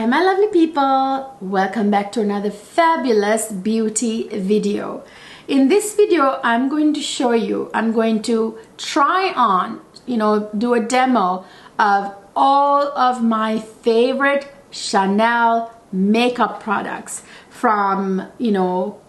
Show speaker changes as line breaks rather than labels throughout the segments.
my lovely people, welcome back to another fabulous beauty video. In this video I'm going to show you, I'm going to try on, do a demo of all of my favorite Chanel makeup products, from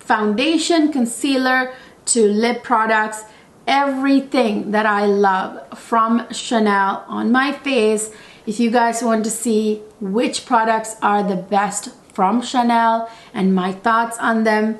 foundation, concealer to lip products. Everything that I love from Chanel on my face. If you guys want to see which products are the best from Chanel and my thoughts on them,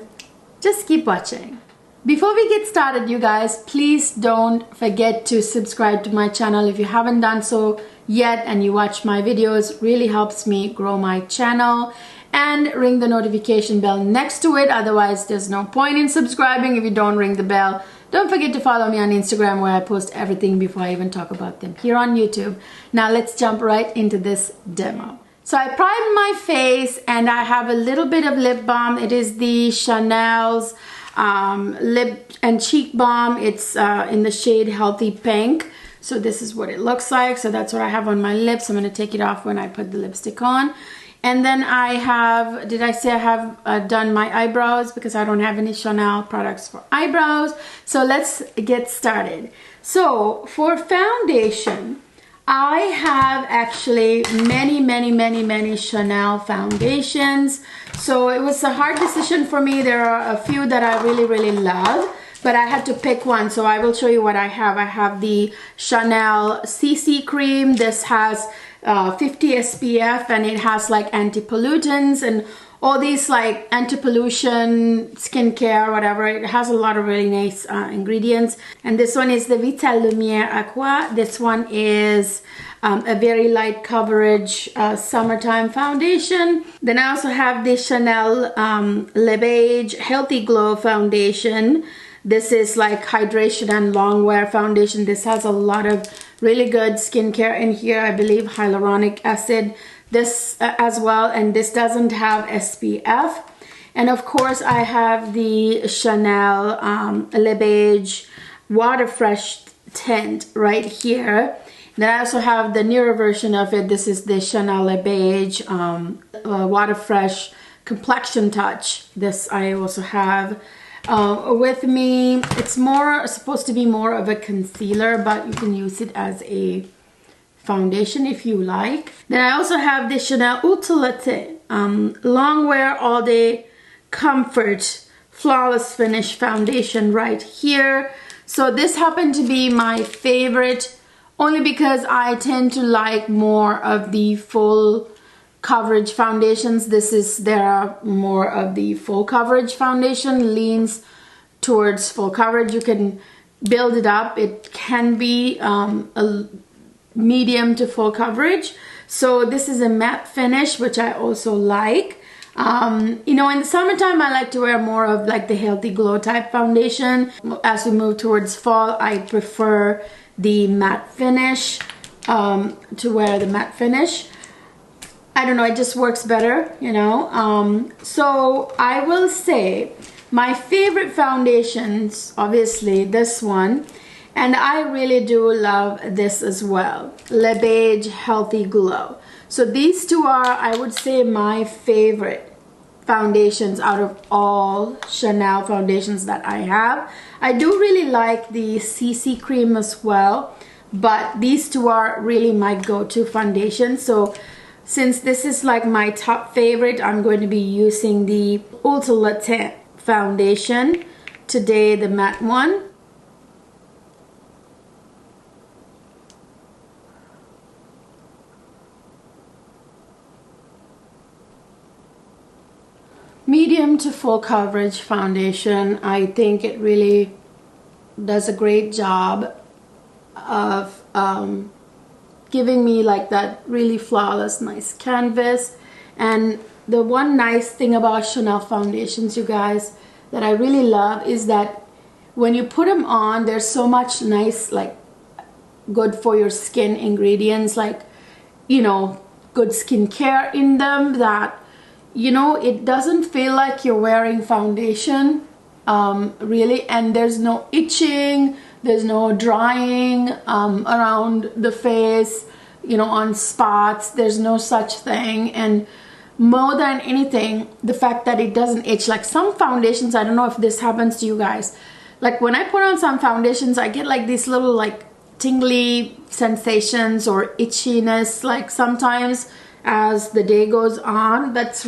just keep watching. Before we get started, you guys, please don't forget to subscribe to my channel if you haven't done so yet and you watch my videos. Really helps me grow my channel. And ring the notification bell next to it, otherwise there's no point in subscribing if you don't ring the bell. Don't forget to follow me on Instagram, where I post everything before I even talk about them here on YouTube. Now let's jump right into this demo. So I primed my face and I have a little bit of lip balm. It is the Chanel's lip and cheek balm. It's in the shade Healthy Pink. So this is what it looks like. So that's what I have on my lips. I'm going to take it off when I put the lipstick on. And then I have, did I say I have done my eyebrows, because I don't have any Chanel products for eyebrows. So let's get started. So for foundation, I have actually many Chanel foundations. So it was a hard decision for me. There are a few that I really love, but I had to pick one. So I will show you what I have. I have the Chanel CC cream. This has 50 SPF and it has like anti-pollutants and all these like anti-pollution skincare, whatever. It has a lot of really nice ingredients. And this one is the Vital Lumiere Aqua. This one is a very light coverage summertime foundation. Then I also have the Chanel Libage Healthy Glow Foundation. This is like hydration and long wear foundation. This has a lot of really good skincare in here. I believe hyaluronic acid, this as well, and this doesn't have SPF. And of course I have the Chanel Libage Water Fresh tint right here. Then I also have the newer version of it. This is the Chanel Libage Water Fresh Complexion Touch. This I also have with me. It's supposed to be more of a concealer, but you can use it as a foundation if you like. Then I also have the Chanel Ulta Latte long wear all day comfort flawless finish foundation right here. So this happened to be my favorite only because I tend to like more of the full coverage foundations. There are more of the full coverage foundation, leans towards full coverage. You can build it up. It can be a medium to full coverage. So this is a matte finish, which I also like. In the summertime I like to wear more of like the Healthy Glow type foundation. As we move towards fall, I prefer the matte finish, to wear the matte finish. I don't know, it just works better, so I will say my favorite foundations, obviously this one, and I really do love this as well, Libage Healthy Glow. So these two are, I would say, my favorite foundations out of all Chanel foundations that I have. I do really like the CC cream as well, but these two are really my go-to foundations. So since this is like my top favorite, I'm going to be using the Ulta Latte foundation today, the matte one. Medium to full coverage foundation. I think it really does a great job of giving me like that really flawless nice canvas. And the one nice thing about Chanel foundations, you guys, that I really love is that when you put them on, there's so much nice, like, good for your skin ingredients, like, good skincare in them, that it doesn't feel like you're wearing foundation really, and there's no itching, there's no drying around the face, on spots. There's no such thing. And more than anything, the fact that it doesn't itch. Like some foundations, I don't know if this happens to you guys, like when I put on some foundations, I get like these little like tingly sensations or itchiness, like sometimes as the day goes on. It's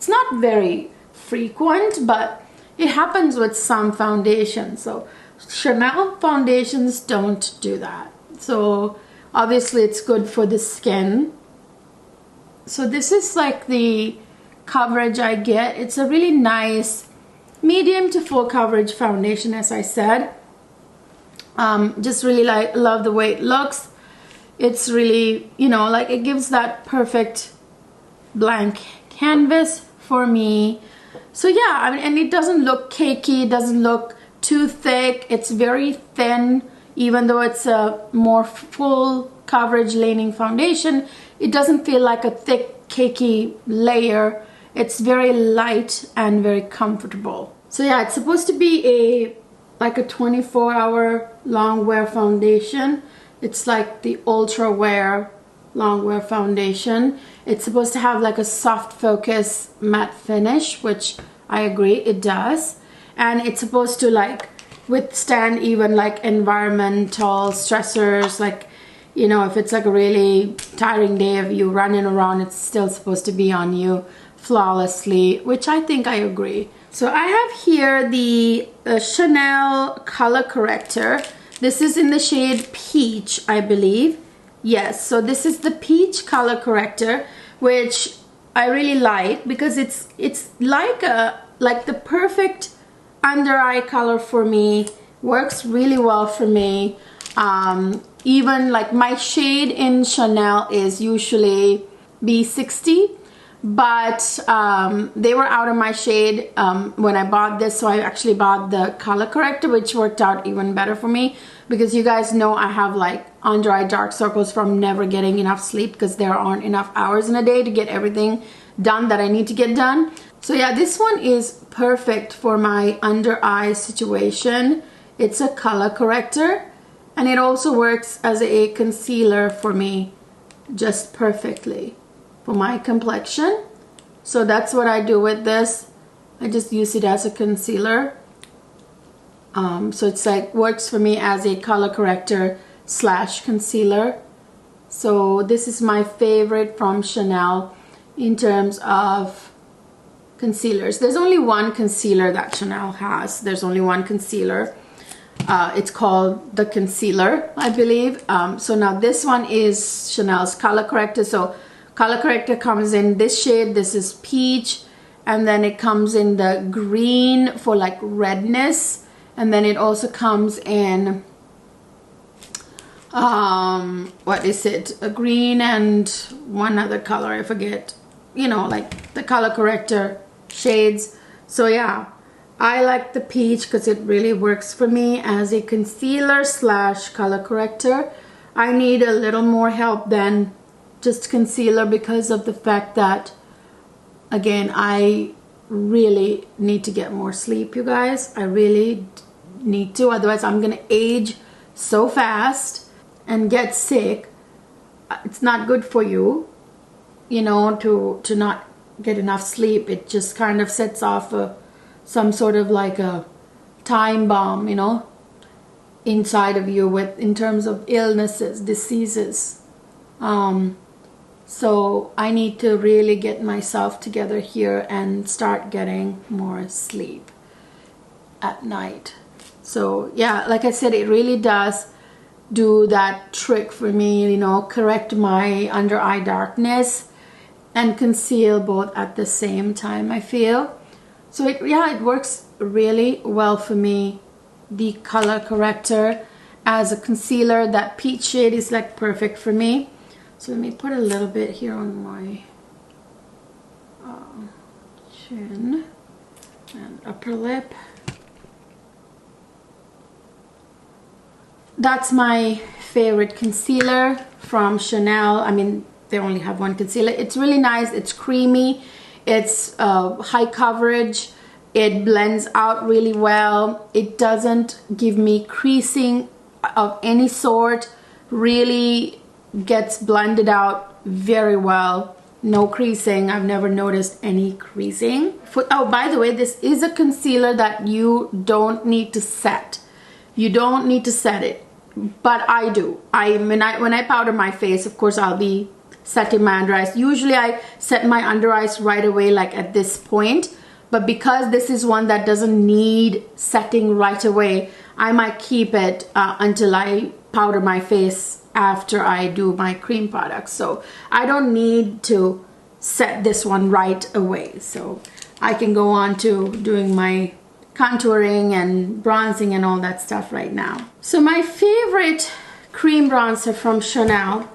not very frequent, but it happens with some foundations. So Chanel foundations don't do that. So obviously it's good for the skin. So this is like the coverage I get. It's a really nice medium to full coverage foundation, as I said. Just really love the way it looks. It's really, you know, like it gives that perfect blank canvas for me. So yeah, I mean, and it doesn't look cakey, it doesn't look too thick. It's very thin, even though it's a more full coverage leaning foundation. It doesn't feel like a thick cakey layer. It's very light and very comfortable. So yeah, it's supposed to be like a 24-hour long wear foundation. It's like the ultra wear long wear foundation. It's supposed to have like a soft focus matte finish, which I agree it does. And it's supposed to like withstand even like environmental stressors, like, you know, if it's like a really tiring day of you running around, it's still supposed to be on you flawlessly, which I think I agree. So I have here the Chanel color corrector. This is in the shade Peach, I believe. Yes, so this is the Peach color corrector, which I really like because it's like the perfect under eye color for me. Works really well for me. Even like my shade in Chanel is usually B60, but they were out of my shade when I bought this, so I actually bought the color corrector, which worked out even better for me, because you guys know I have like under eye dark circles from never getting enough sleep, because there aren't enough hours in a day to get everything done that I need to get done. So yeah, this one is perfect for my under eye situation. It's a color corrector, and it also works as a concealer for me just perfectly for my complexion. So that's what I do with this. I just use it as a concealer. So it's like works for me as a color corrector slash concealer. So this is my favorite from Chanel in terms of concealers. There's only one concealer that Chanel has. There's only one concealer. It's called the Concealer, I believe. So now this one is Chanel's color corrector. So color corrector comes in this shade. This is Peach, and then it comes in the green for like redness, and then it also comes in what is it, a green and one other color, I forget, you know, like the color corrector shades. So yeah, I like the Peach because it really works for me as a concealer slash color corrector. I need a little more help than just concealer because of the fact that, again, I really need to get more sleep, you guys. I really need to, otherwise I'm gonna age so fast and get sick. It's not good for you, you know, to not get enough sleep. It just kind of sets off some sort of like a time bomb, you know, inside of you in terms of illnesses, diseases. So I need to really get myself together here and start getting more sleep at night. So yeah, like I said, it really does do that trick for me, you know, correct my under eye darkness and conceal both at the same time, I feel. So it works really well for me. The color corrector as a concealer, that peach shade is like perfect for me. So let me put a little bit here on my chin and upper lip. That's my favorite concealer from Chanel. I mean, they only have one concealer. It's really nice. It's creamy. It's high coverage. It blends out really well. It doesn't give me creasing of any sort. Really gets blended out very well no creasing. I've never noticed any creasing. Oh, by the way, this is a concealer that you don't need to set. You don't need to set it, but I do. When I powder my face, of course, I'll be setting my under eyes. Usually I set my under eyes right away, like at this point, but because this is one that doesn't need setting right away, I might keep it until I powder my face after I do my cream products. So I don't need to set this one right away. So I can go on to doing my contouring and bronzing and all that stuff right now. So my favorite cream bronzer from Chanel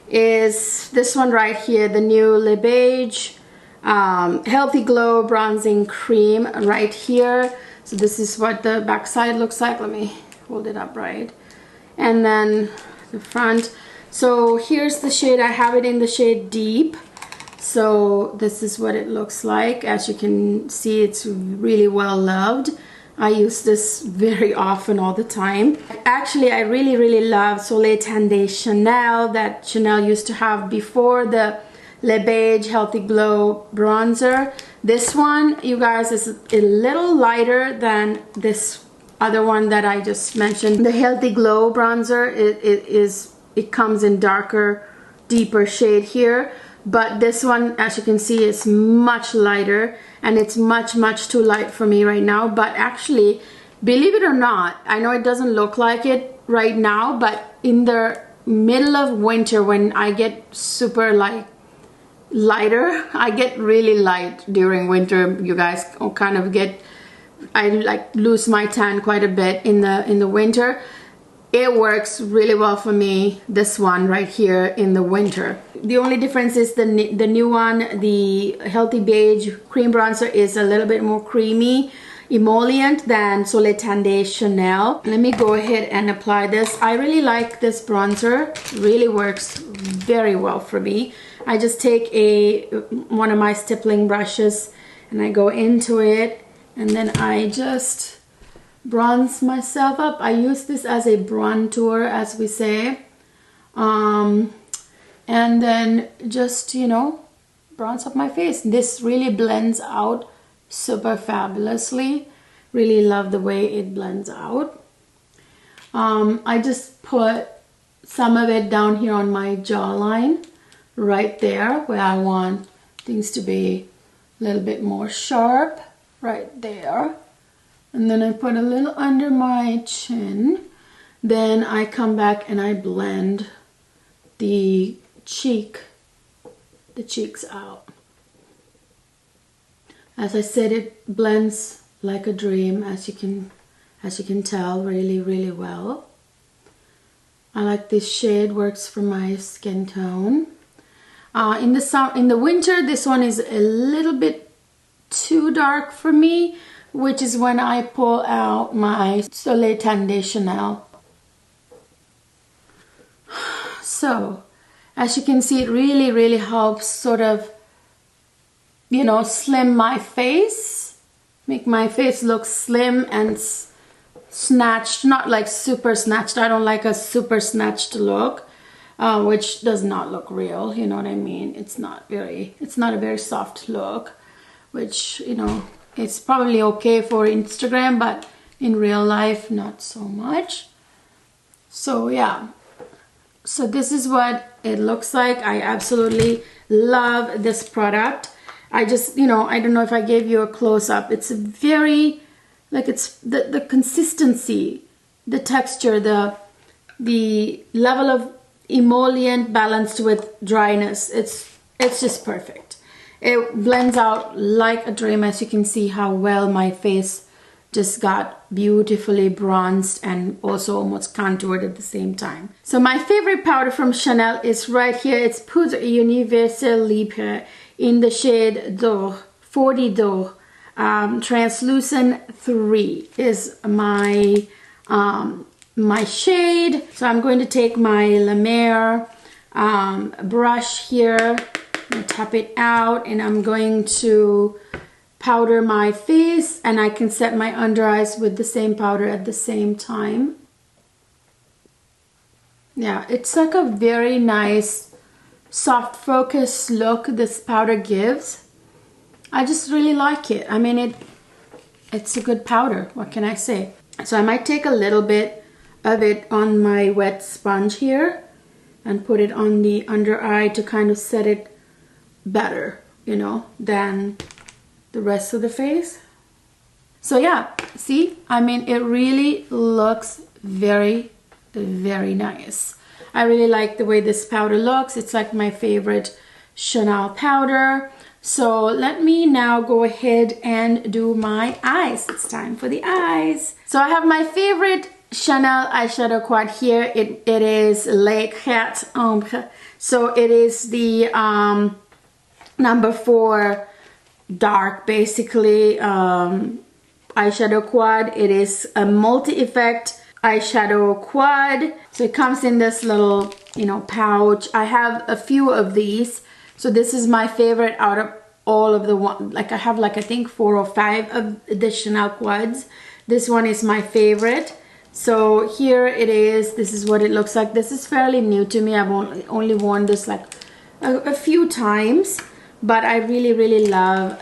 is this one right here, the new Libage Healthy Glow Bronzing Cream right here. So this is what the back side looks like. Let me hold it up right. And then the front. So here's the shade. I have it in the shade Deep. So this is what it looks like. As you can see, it's really well loved. I use this very often, all the time. Actually, I really love Soleil Tendé Chanel that Chanel used to have before the Libage Healthy Glow Bronzer. This one, you guys, is a little lighter than this other one that I just mentioned. The Healthy Glow Bronzer, it comes in darker, deeper shade here. But this one, as you can see, is much lighter, and it's much too light for me right now. But actually, believe it or not, I know it doesn't look like it right now, but in the middle of winter, when I get super like lighter, I get really light during winter. You guys kind of get, I like lose my tan quite a bit in the winter. It works really well for me, this one right here, in the winter. The only difference is the new one, the Healthy Beige Cream Bronzer, is a little bit more creamy, emollient than Soleil Tendé Chanel. Let me go ahead and apply this. I really like this bronzer. It really works very well for me. I just take one of my stippling brushes and I go into it, and then I just bronze myself up. I use this as a bronzer, as we say, and then just, you know, bronze up my face. This really blends out super fabulously. Really love the way it blends out. I just put some of it down here on my jawline, right there where I want things to be a little bit more sharp, right there. And then I put a little under my chin. Then I come back and I blend the cheeks out. As I said, it blends like a dream, as you can tell, really well. I like this shade, works for my skin tone. In the winter, this one is a little bit too dark for me, which is when I pull out my Soleil Tendé Chanel. So, as you can see, it really helps sort of, you know, slim my face, make my face look slim and snatched, not like super snatched. I don't like a super snatched look, which does not look real, you know what I mean? It's not a very soft look, which, you know, it's probably okay for Instagram, but in real life, not so much. So yeah, so this is what it looks like. I absolutely love this product. I just, you know, I don't know if I gave you a close-up. It's a very, like, it's the consistency, the texture, the level of emollient balanced with dryness. It's just perfect. It blends out like a dream. As you can see how well my face just got beautifully bronzed and also almost contoured at the same time. So my favorite powder from Chanel is right here. It's Poudre Universelle Libre in the shade D'Or, 40 D'Or. Translucent 3 is my shade. So I'm going to take my La Mer brush here. I'm gonna tap it out, and I'm going to powder my face, and I can set my under eyes with the same powder at the same time. Yeah, it's like a very nice soft focus look this powder gives. I just really like it. I mean, it's a good powder. What can I say? So I might take a little bit of it on my wet sponge here and put it on the under eye to kind of set it better, you know, than the rest of the face. So yeah, see, I mean, it really looks very, very nice. I really like the way this powder looks. It's like my favorite Chanel powder. So let me now go ahead and do my eyes. It's time for the eyes. So I have my favorite Chanel eyeshadow quad here. It is Le Quatre Ombre. So it is the number 4 dark, basically, eyeshadow quad. It is a multi-effect eyeshadow quad. So it comes in this little, you know, pouch. I have a few of these. So this is my favorite out of all of the one. Like I have like I think 4 or 5 of the Chanel quads. This one is my favorite. So here it is. This is what it looks like. This is fairly new to me. I've only worn this like a few times. But I really, really love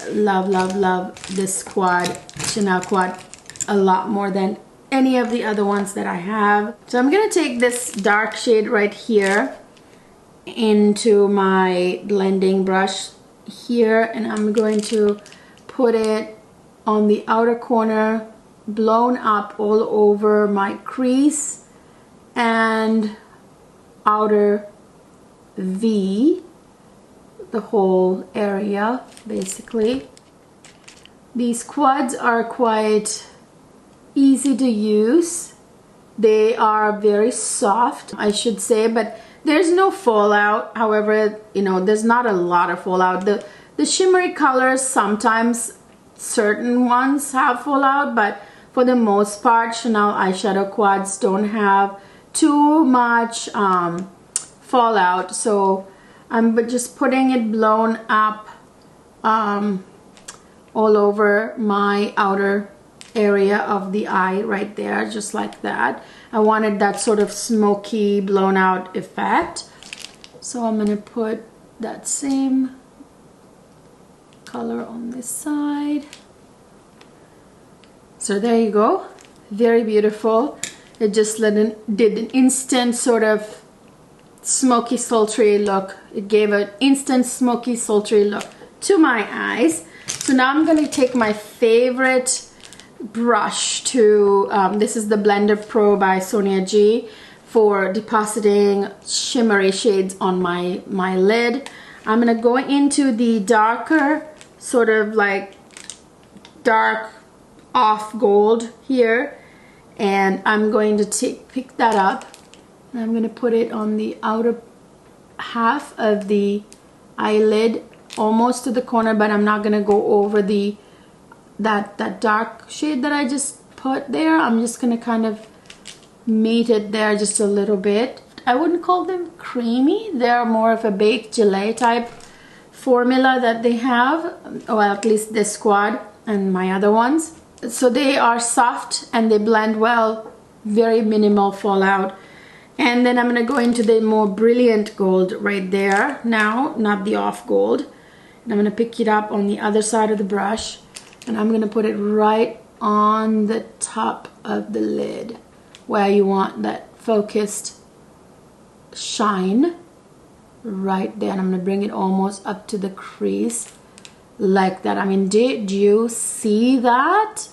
this quad, Chanel quad, a lot more than any of the other ones that I have. So I'm going to take this dark shade right here into my blending brush here, and I'm going to put it on the outer corner, blown up all over my crease and outer V, the whole area basically. These quads are quite easy to use. They are very soft, I should say, but there's no fallout. However, you know, there's not a lot of fallout. The shimmery colors, sometimes certain ones have fallout, but for the most part, Chanel eyeshadow quads don't have too much fallout. So I'm just putting it blown up all over my outer area of the eye right there, just like that. I wanted that sort of smoky blown out effect. So I'm gonna put that same color on this side. So there you go, very beautiful. It just did an instant sort of smoky sultry look. It gave an instant smoky sultry look to my eyes. So now I'm going to take my favorite brush to this is the Blender Pro by Sonia G for depositing shimmery shades on my lid. I'm going to go into the darker sort of like dark off gold here, and I'm going to pick that up. I'm going to put it on the outer half of the eyelid, almost to the corner, but I'm not going to go over that dark shade that I just put there. I'm just going to kind of meet it there just a little bit. I wouldn't call them creamy. They're more of a baked gelée type formula that they have, or at least this squad and my other ones. So they are soft and they blend well, very minimal fallout. And then I'm going to go into the more brilliant gold right there now, not the off gold. And I'm going to pick it up on the other side of the brush, and I'm going to put it right on the top of the lid where you want that focused shine right there. And I'm going to bring it almost up to the crease like that. I mean, did you see that?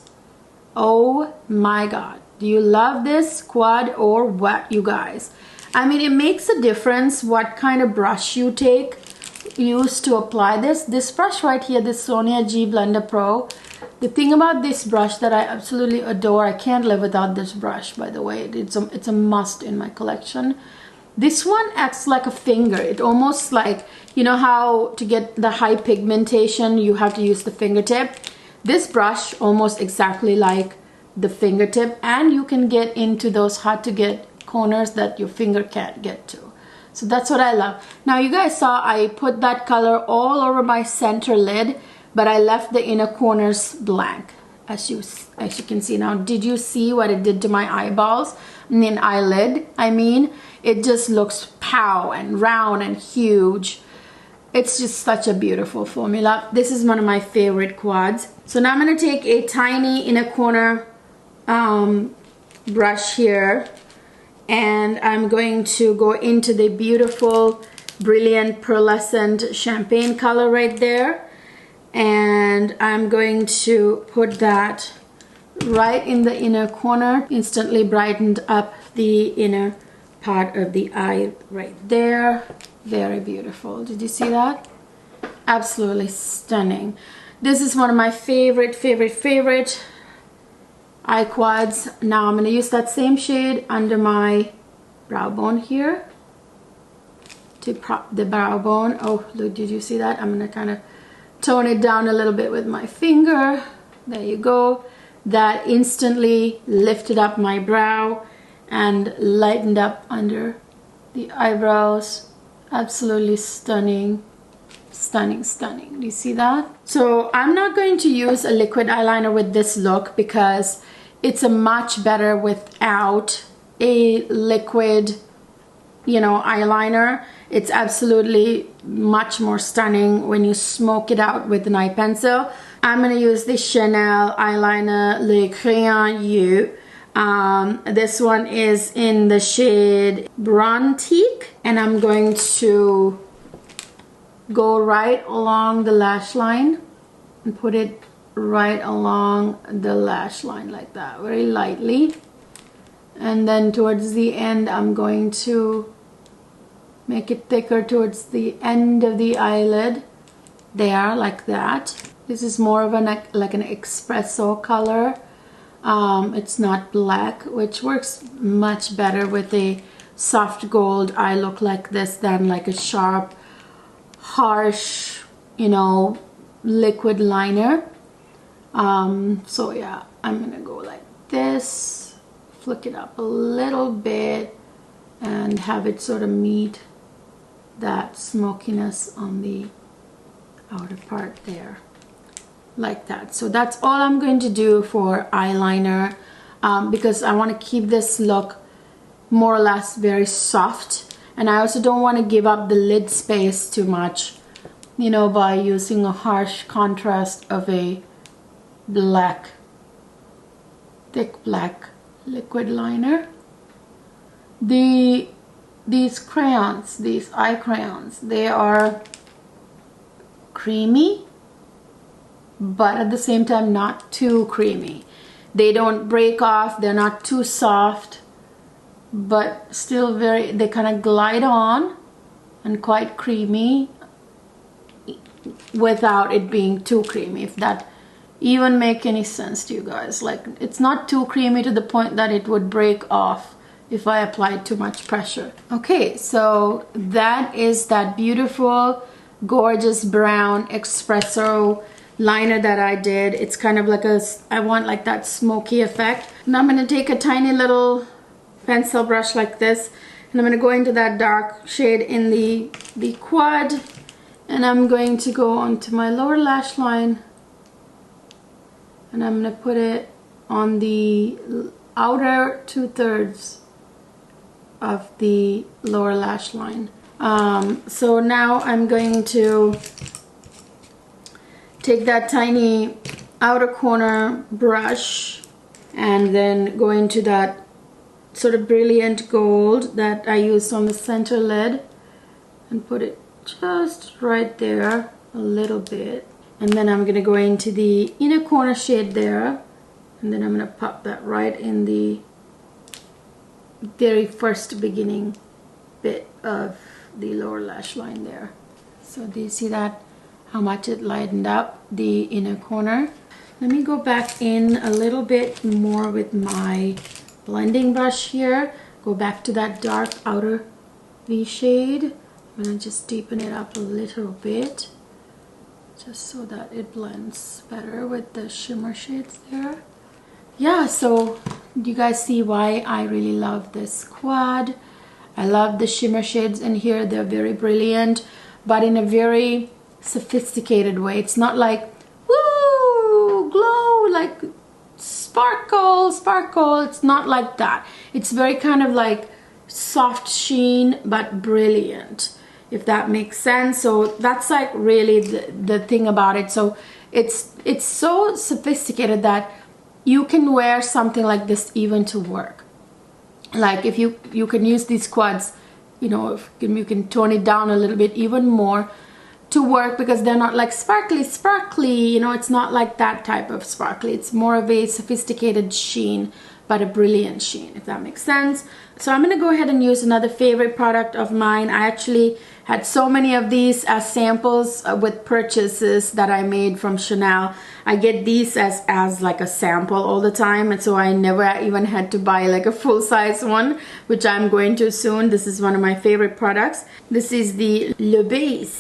Oh my God. Do you love this quad or what, you guys? I mean, it makes a difference what kind of brush you use to apply this. This brush right here, this Sonia G Blender Pro. The thing about this brush that I absolutely adore, I can't live without this brush, by the way. It's a must in my collection. This one acts like a finger. It almost like, you know how to get the high pigmentation, you have to use the fingertip. This brush almost exactly like the fingertip, and you can get into those hard to get corners that your finger can't get to. So that's what I love. Now you guys saw I put that color all over my center lid, but I left the inner corners blank. as you can see. Now, did you see what it did to my eyeballs and then eyelid? I mean, it just looks pow and round and huge. It's just such a beautiful formula. This is one of my favorite quads. So now I'm going to take a tiny inner corner brush here, and I'm going to go into the beautiful brilliant pearlescent champagne color right there, and I'm going to put that right in the inner corner. Instantly brightened up the inner part of the eye right there. Very beautiful. Did you see that? Absolutely stunning. This is one of my favorite eye quads. Now I'm going to use that same shade under my brow bone here to prop the brow bone. Oh, look, did you see that? I'm going to kind of tone it down a little bit with my finger. There you go. That instantly lifted up my brow and lightened up under the eyebrows. Absolutely stunning. Stunning, stunning. Do you see that? So I'm not going to use a liquid eyeliner with this look because it's a much better without a liquid, you know, eyeliner. It's absolutely much more stunning when you smoke it out with an eye pencil. I'm going to use the Chanel eyeliner Le Crayon U. This one is in the shade Brontique, and I'm going to go right along the lash line and put it right along the lash line like that, very lightly. And then towards the end, I'm going to make it thicker towards the end of the eyelid there, like that. This is more of like an espresso color. It's not black, which works much better with a soft gold eye look like this than like a sharp, harsh, you know, liquid liner. So yeah, I'm gonna go like this, flick it up a little bit, and have it sort of meet that smokiness on the outer part there, like that. So that's all I'm going to do for eyeliner, because I want to keep this look more or less very soft, and I also don't want to give up the lid space too much, you know, by using a harsh contrast of a black, thick black liquid liner. These crayons, these eye crayons, they are creamy, but at the same time not too creamy. They don't break off, they're not too soft, but still very, they kind of glide on and quite creamy without it being too creamy, if that even make any sense to you guys. Like, it's not too creamy to the point that it would break off if I applied too much pressure. Okay, so that is that beautiful, gorgeous brown espresso liner that I did. It's kind of like I want like that smoky effect. Now I'm gonna take a tiny little pencil brush like this, and I'm gonna go into that dark shade in the quad, and I'm going to go onto my lower lash line, and I'm gonna put it on the outer 2/3 of the lower lash line. So now I'm going to take that tiny outer corner brush and then go into that sort of brilliant gold that I used on the center lid and put it just right there a little bit. And then I'm going to go into the inner corner shade there, and then I'm going to pop that right in the very first beginning bit of the lower lash line there. So do you see that, how much it lightened up the inner corner? Let me go back in a little bit more with my blending brush here. Go back to that dark outer V shade. I'm gonna just deepen it up a little bit, just so that it blends better with the shimmer shades there. Yeah, so do you guys see why I really love this quad? I love the shimmer shades in here. They're very brilliant, but in a very sophisticated way. It's not like, woo, glow, like sparkle. It's not like that. It's very kind of like soft sheen but brilliant, if that makes sense. So that's like really the thing about it. So it's so sophisticated that you can wear something like this even to work. Like if you can use these quads, you know, if you can tone it down a little bit even more to work, because they're not like sparkly, you know, it's not like that type of sparkly. It's more of a sophisticated sheen, but a brilliant sheen, if that makes sense. So I'm gonna go ahead and use another favorite product of mine. I actually had so many of these as samples with purchases that I made from Chanel. I get these as like a sample all the time, and so I never even had to buy like a full-size one, which I'm going to soon. This is one of my favorite products. This is the Libage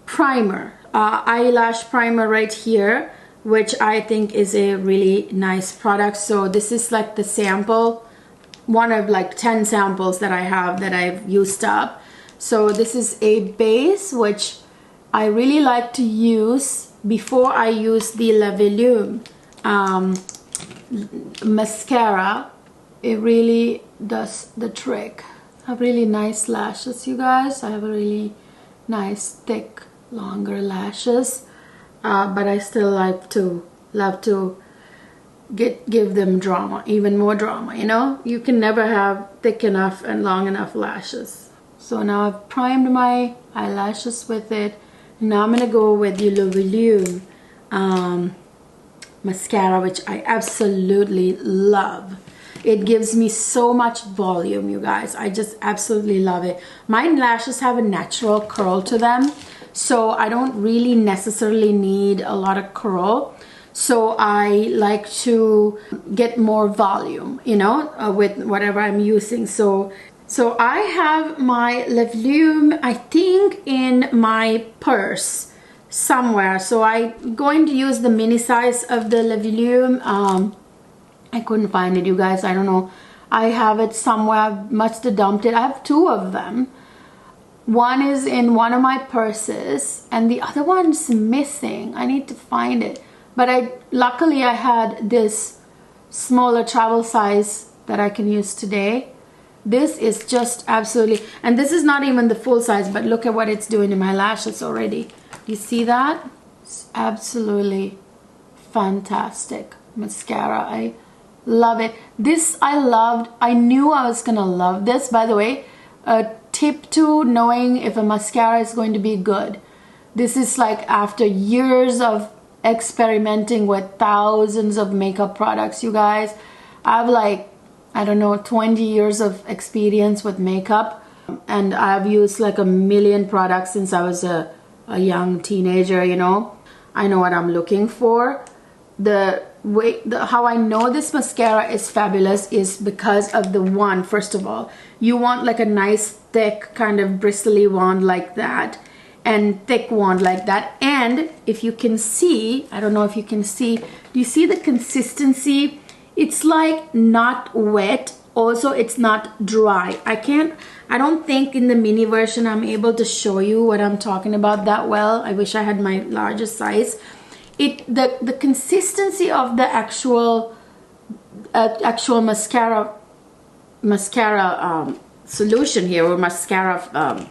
primer, eyelash primer right here, which I think is a really nice product. So this is like the sample, one of like 10 samples that I have that I've used up. So this is a base which I really like to use before I use the La Volume mascara. It really does the trick. I have really nice lashes, you guys. I have a really nice thick longer lashes, but I still love to give them drama, even more drama, you know. You can never have thick enough and long enough lashes. So now I've primed my eyelashes with it. Now I'm gonna go with the La Volume mascara, which I absolutely love. It gives me so much volume, you guys. I just absolutely love it. My lashes have a natural curl to them, so I don't really necessarily need a lot of curl. So I like to get more volume, you know, with whatever I'm using. So I have my La Volume, I think, in my purse somewhere. So I'm going to use the mini size of the La Volume. I couldn't find it, you guys. I don't know. I have it somewhere. I must have dumped it. I have two of them. One is in one of my purses and the other one's missing. I need to find it. But luckily I had this smaller travel size that I can use today. This is just absolutely, and this is not even the full size, but look at what it's doing to my lashes already. You see that? It's absolutely fantastic mascara. I love it. This I loved. I knew I was gonna love this. By the way, a tip to knowing if a mascara is going to be good. This is like after years of experimenting with thousands of makeup products, you guys. I have like, I don't know, 20 years of experience with makeup, and I've used like a million products since I was a young teenager, you know. I know what I'm looking for. How I know this mascara is fabulous is because of the wand. First of all, you want like a nice thick kind of bristly wand like that, and thick wand like that. And if you can see, I don't know if you can see, do you see the consistency? It's like not wet, also it's not dry. I don't think in the mini version I'm able to show you what I'm talking about that well. I wish I had my largest size. The consistency of the actual mascara solution here, or mascara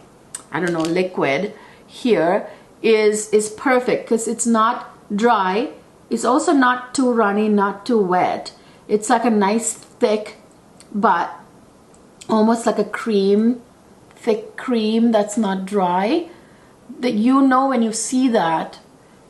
I don't know, liquid here is perfect, because it's not dry. It's also not too runny, not too wet. It's like a nice thick, but almost like a cream, thick cream that's not dry. That you know when you see that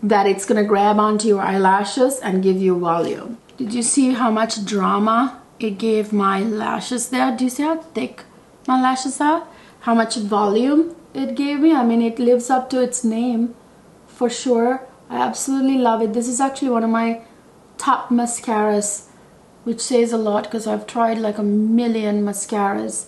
it's gonna grab onto your eyelashes and give you volume. Did you see how much drama it gave my lashes there? Do you see how thick my lashes are? How much volume it gave me? I mean, it lives up to its name for sure. I absolutely love it. This is actually one of my top mascaras, which says a lot because I've tried like a million mascaras.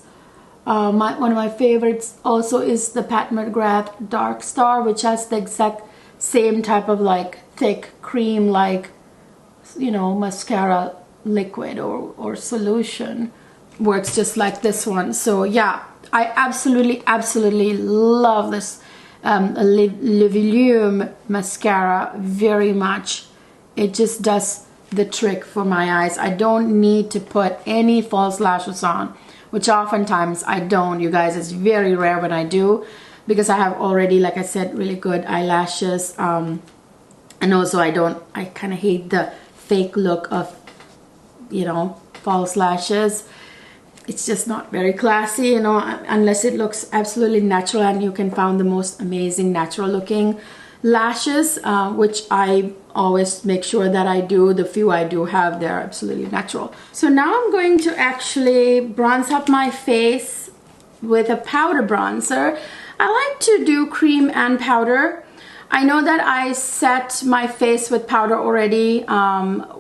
One of my favorites also is the Pat McGrath Dark Star, which has the exact same type of like thick cream, like, you know, mascara liquid or solution. Works just like this one. So yeah, I absolutely love this Le Volume mascara very much. It just does the trick for my eyes. I don't need to put any false lashes on, which oftentimes I don't, you guys. It's very rare when I do, because I have already, like I said, really good eyelashes. And also I kind of hate the fake look of, you know, false lashes. It's just not very classy, you know, unless it looks absolutely natural and you can find the most amazing natural looking lashes, which I always make sure that I do. The few I do have, they're absolutely natural. So now I'm going to actually bronze up my face with a powder bronzer. I like to do cream and powder. I know that I set my face with powder already,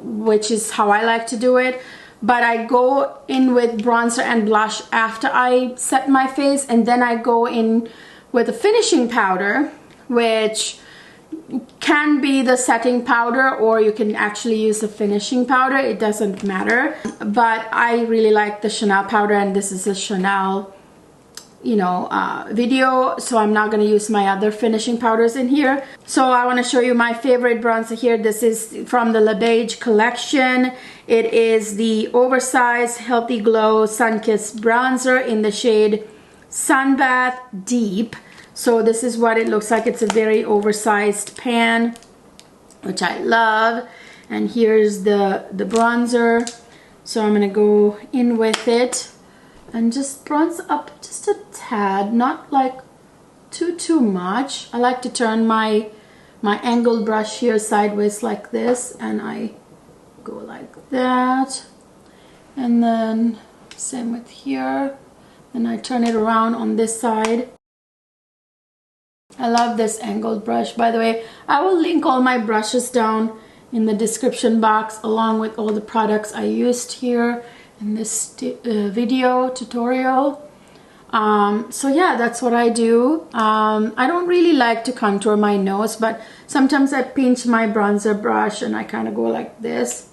which is how I like to do it. But I go in with bronzer and blush after I set my face, and then I go in with a finishing powder, which can be the setting powder, or you can actually use the finishing powder. It doesn't matter. But I really like the Chanel powder, and this is a Chanel, you know, video, so I'm not going to use my other finishing powders in here. So I want to show you my favorite bronzer here. This is from the Libage collection. It is the Oversized Healthy Glow Sun-Kissed Bronzer in the shade Sunbath Deep. So this is what it looks like. It's a very oversized pan, which I love. And here's the bronzer. So I'm going to go in with it and just bronze up just a tad, not like too much. I like to turn my angled brush here sideways like this, and I go like that, and then same with here, and I turn it around on this side. I love this angled brush. By the way, I will link all my brushes down in the description box, along with all the products I used here in this video tutorial. So yeah, that's what I do. I don't really like to contour my nose, but sometimes I pinch my bronzer brush and I kind of go like this,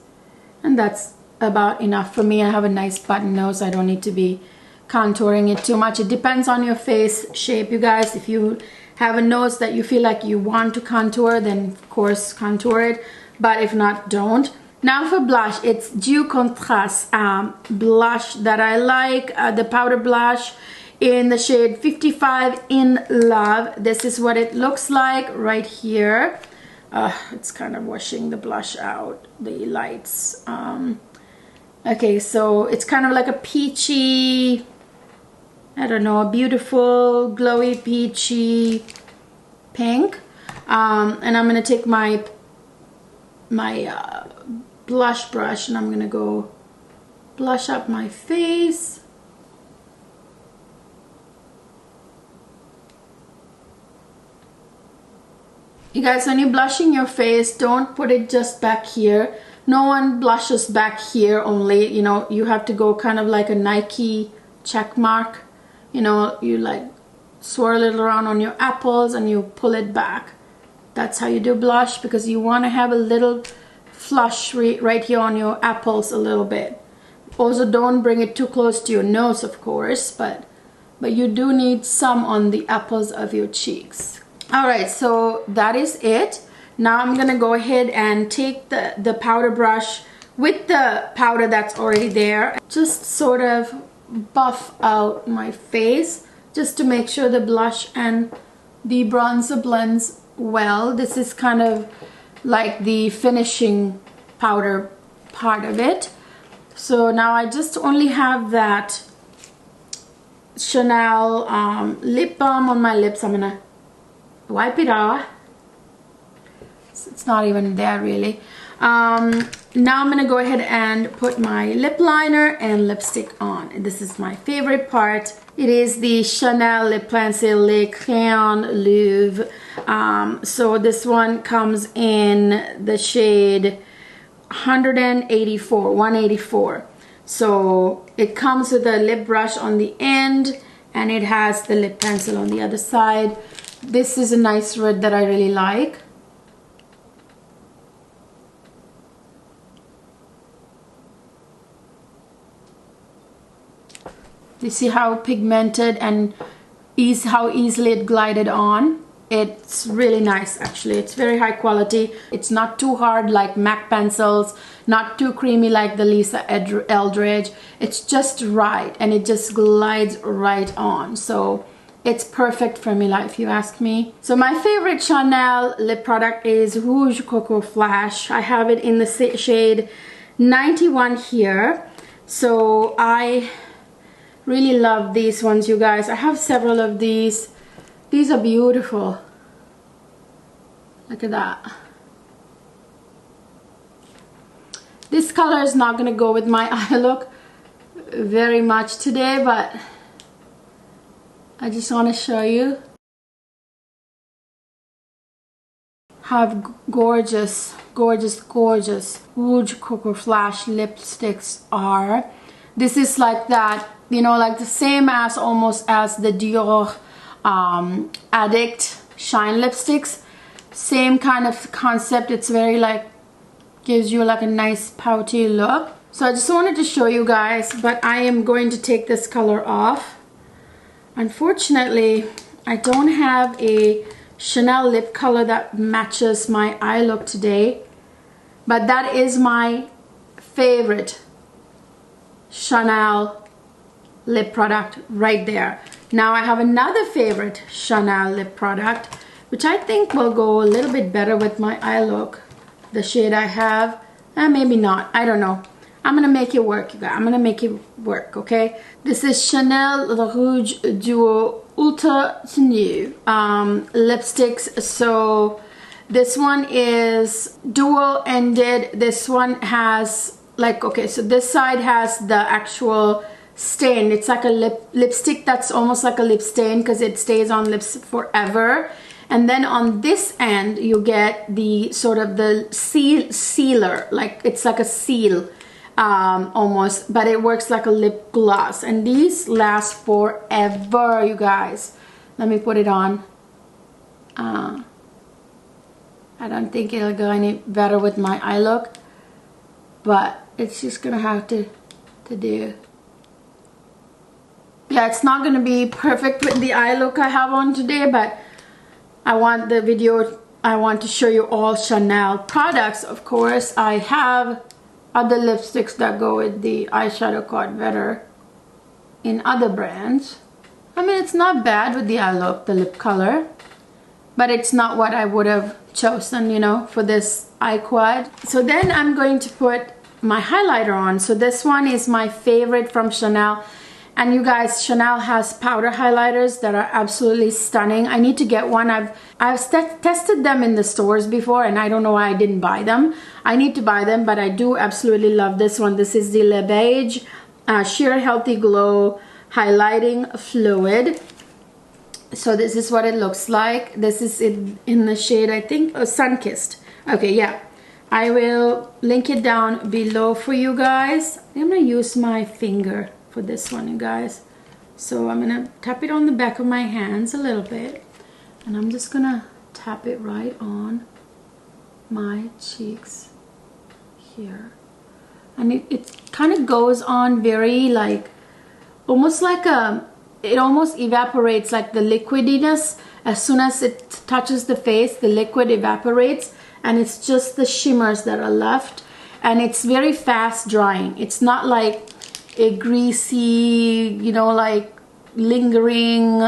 and that's about enough for me. I have a nice button nose. I don't need to be contouring it too much. It depends on your face shape, you guys. If you have a nose that you feel like you want to contour, then of course contour it, but if not, don't. Now for blush, it's Dew Contrast blush that I like, the powder blush in the shade 55 in Love. This is what it looks like right here. It's kind of washing the blush out, the lights. Okay, so it's kind of like a peachy, I don't know, a beautiful glowy peachy pink. And I'm gonna take my blush brush and I'm gonna go blush up my face. You guys, when you're blushing your face, don't put it just back here. No one blushes back here only, you know. You have to go kind of like a Nike check mark, you know. You like swirl it around on your apples and you pull it back. That's how you do blush, because you want to have a little flush right here on your apples a little bit. Also, don't bring it too close to your nose, of course, but you do need some on the apples of your cheeks. All right, so that is it. Now I'm gonna go ahead and take the powder brush with the powder that's already there, just sort of buff out my face just to make sure the blush and the bronzer blends well. This is kind of like the finishing powder part of it. So now I just only have that Chanel lip balm on my lips. I'm gonna wipe it off. It's not even there really. Now I'm gonna go ahead and put my lip liner and lipstick on. This is my favorite part. It is the Chanel Lip Pencil Le Crayon Louvre. So this one comes in the shade 184. So it comes with a lip brush on the end, and it has the lip pencil on the other side. This is a nice red that I really like. You see how pigmented and how easily it glided on. It's really nice actually. It's very high quality. It's not too hard like MAC pencils, not too creamy like the Lisa Eldridge. It's just right, and it just glides right on. So it's perfect for me, if you ask me. So my favorite Chanel lip product is Rouge Coco Flash. I have it in the shade 91 here. So I really love these ones, you guys. I have several of these. These are beautiful. Look at that. This color is not going to go with my eye look very much today, but I just want to show you how gorgeous, gorgeous, gorgeous Rouge Coco Flash lipsticks are. This is like that, you know, like the same as almost as the Dior Addict Shine lipsticks. Same kind of concept. It's very like, gives you like a nice pouty look. So I just wanted to show you guys, but I am going to take this color off. Unfortunately, I don't have a Chanel lip color that matches my eye look today, but that is my favorite Chanel lip product right there. Now I have another favorite Chanel lip product, which I think will go a little bit better with my eye look. The shade I have, maybe not, I don't know. I'm gonna make it work, you guys. I'm gonna make it work, okay? This is Chanel Le Rouge Duo Ultimatenue lipsticks. So this one is dual ended. This one has like, okay, so this side has the actual stain. It's like a lipstick that's almost like a lip stain because it stays on lips forever. And then on this end you get the sort of the sealer, like it's like a seal almost, but it works like a lip gloss, and these last forever, you guys. Let me put it on. I don't think it'll go any better with my eye look, but it's just gonna have to do. Yeah, it's not gonna be perfect with the eye look I have on today, but I want the video, I want to show you all Chanel products. Of course, I have other lipsticks that go with the eyeshadow card better in other brands. I mean, it's not bad with the eye look, the lip color, but it's not what I would have chosen, you know, for this eye quad. So then I'm going to put my highlighter on. So this one is my favorite from Chanel. And you guys, Chanel has powder highlighters that are absolutely stunning. I need to get one. I've tested them in the stores before, and I don't know why I didn't buy them. I need to buy them, but I do absolutely love this one. This is the Libage Sheer Healthy Glow Highlighting Fluid. So this is what it looks like. This is in the shade, I think, Sunkissed. Okay, yeah. I will link it down below for you guys. I'm gonna use my finger for this one, you guys. So I'm gonna tap it on the back of my hands a little bit, and I'm just gonna tap it right on my cheeks here, and it kind of goes on very like almost like it almost evaporates, like the liquidiness. As soon as it touches the face, the liquid evaporates, and it's just the shimmers that are left, and it's very fast drying. It's not like a greasy, you know, like lingering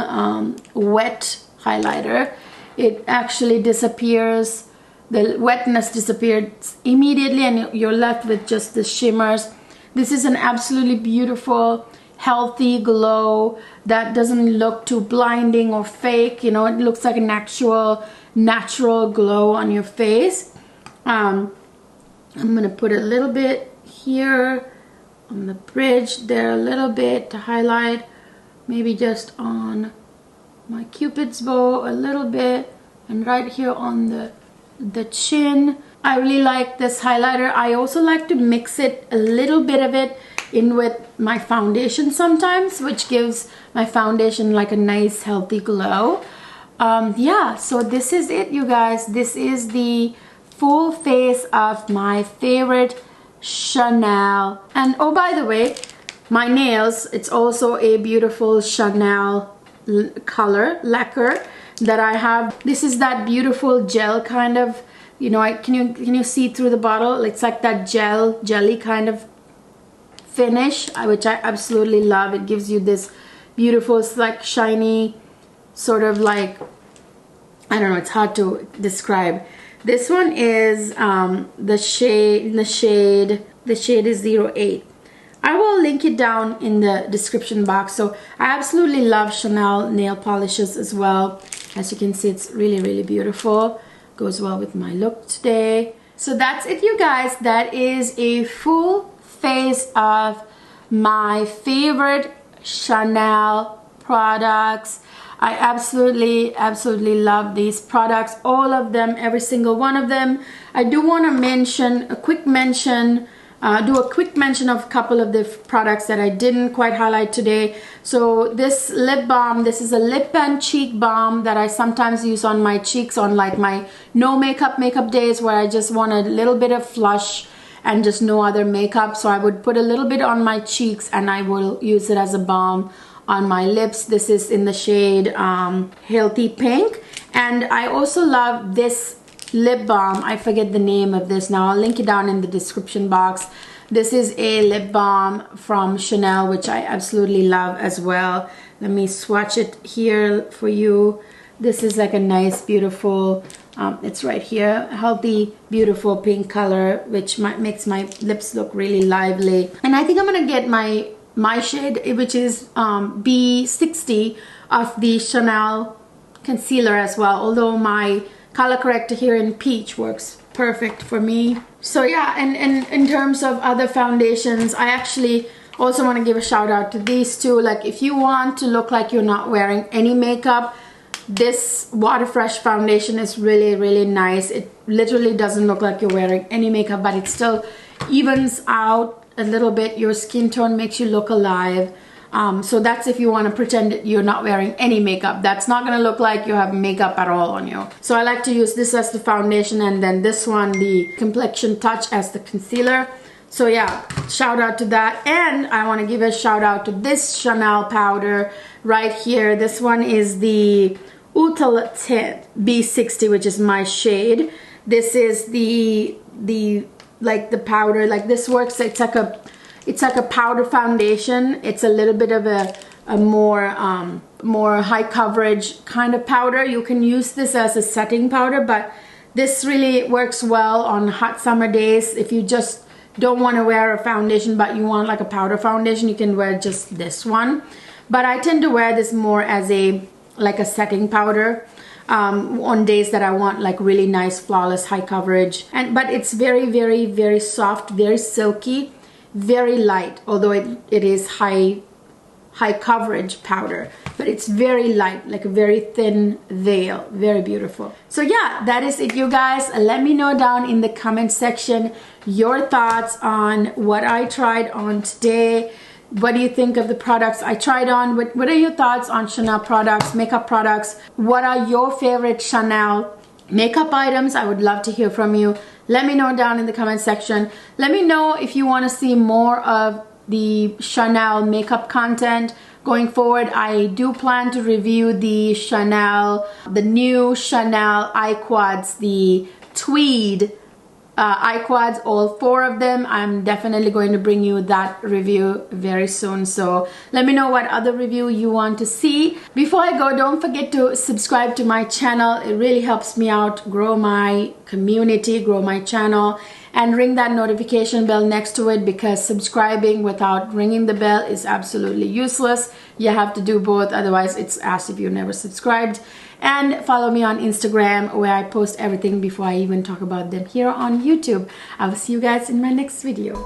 wet highlighter. It actually disappears, the wetness disappears immediately, and you're left with just the shimmers. This is an absolutely beautiful, healthy glow that doesn't look too blinding or fake. You know, it looks like an actual natural glow on your face. I'm gonna put a little bit here on the bridge there, a little bit to highlight, maybe just on my cupid's bow a little bit, and right here on the chin. I really like this highlighter. I also like to mix it, a little bit of it, in with my foundation sometimes, which gives my foundation like a nice healthy glow. Yeah, so this is it, you guys. This is the full face of my favorite Chanel. And oh, by the way, my nails, it's also a beautiful Chanel color lacquer. that I have. This is that beautiful gel kind of, you know, can you see through the bottle? It's like that jelly kind of finish, which I absolutely love. It gives you this beautiful, like shiny, sort of like, I don't know, it's hard to describe. This one is the shade is 08. I will link it down in the description box. So I absolutely love Chanel nail polishes as well. As you can see, it's really, really beautiful. Goes well with my look today. So that's it, you guys. That is a full face of my favorite Chanel products. I absolutely love these products, all of them, every single one of them. I do want to mention a quick mention of a couple of the products that I didn't quite highlight today. So this lip balm, this is a lip and cheek balm that I sometimes use on my cheeks on like my no makeup days where I just want a little bit of flush and just no other makeup. So I would put a little bit on my cheeks and I will use it as a balm on my lips. This is in the shade Healthy Pink. And I also love this lip balm. I forget the name of this now. I'll link it down in the description box. This is a lip balm from Chanel, which I absolutely love as well. Let me swatch it here for you. This is like a nice, beautiful, it's right here, healthy, beautiful pink color, which makes my lips look really lively. And I think I'm gonna get my shade, which is B60 of the Chanel concealer as well, although my color corrector here in peach works perfect for me. So yeah, and in terms of other foundations, I actually also want to give a shout out to these two. Like if you want to look like you're not wearing any makeup, this Water Fresh foundation is really, really nice. It literally doesn't look like you're wearing any makeup, but it still evens out a little bit your skin tone, makes you look alive. So that's if you want to pretend that you're not wearing any makeup. That's not going to look like you have makeup at all on you. So I like to use this as the foundation, and then this one, the Complexion Touch, as the concealer. So yeah, shout out to that. And I want to give a shout out to this Chanel powder right here. This one is the Ulta Tint B60, which is my shade. This is the powder, like this works. It's like a powder foundation. It's a little bit of a more high coverage kind of powder. You can use this as a setting powder, but this really works well on hot summer days. If you just don't want to wear a foundation but you want like a powder foundation, you can wear just this one. But I tend to wear this more as a setting powder on days that I want like really nice, flawless, high coverage. But it's very, very, very soft, very silky, very light, although it is high coverage powder, but it's very light, like a very thin veil. Very beautiful. So yeah, that is it, you guys. Let me know down in the comment section your thoughts on what I tried on today. What do you think of the products I tried on? What are your thoughts on Chanel products, makeup products? What are your favorite Chanel makeup items? I would love to hear from you. Let me know down in the comment section. Let me know if you want to see more of the Chanel makeup content going forward. I do plan to review the new Chanel eye quads, the tweed eye quads, all 4 of them. I'm definitely going to bring you that review very soon. So let me know what other review you want to see. Before I go, don't forget to subscribe to my channel. It really helps me out grow my community, grow my channel, and ring that notification bell next to it, because subscribing without ringing the bell is absolutely useless. You have to do both, otherwise it's as if you never subscribed. And follow me on Instagram, where I post everything before I even talk about them here on YouTube. I will see you guys in my next video.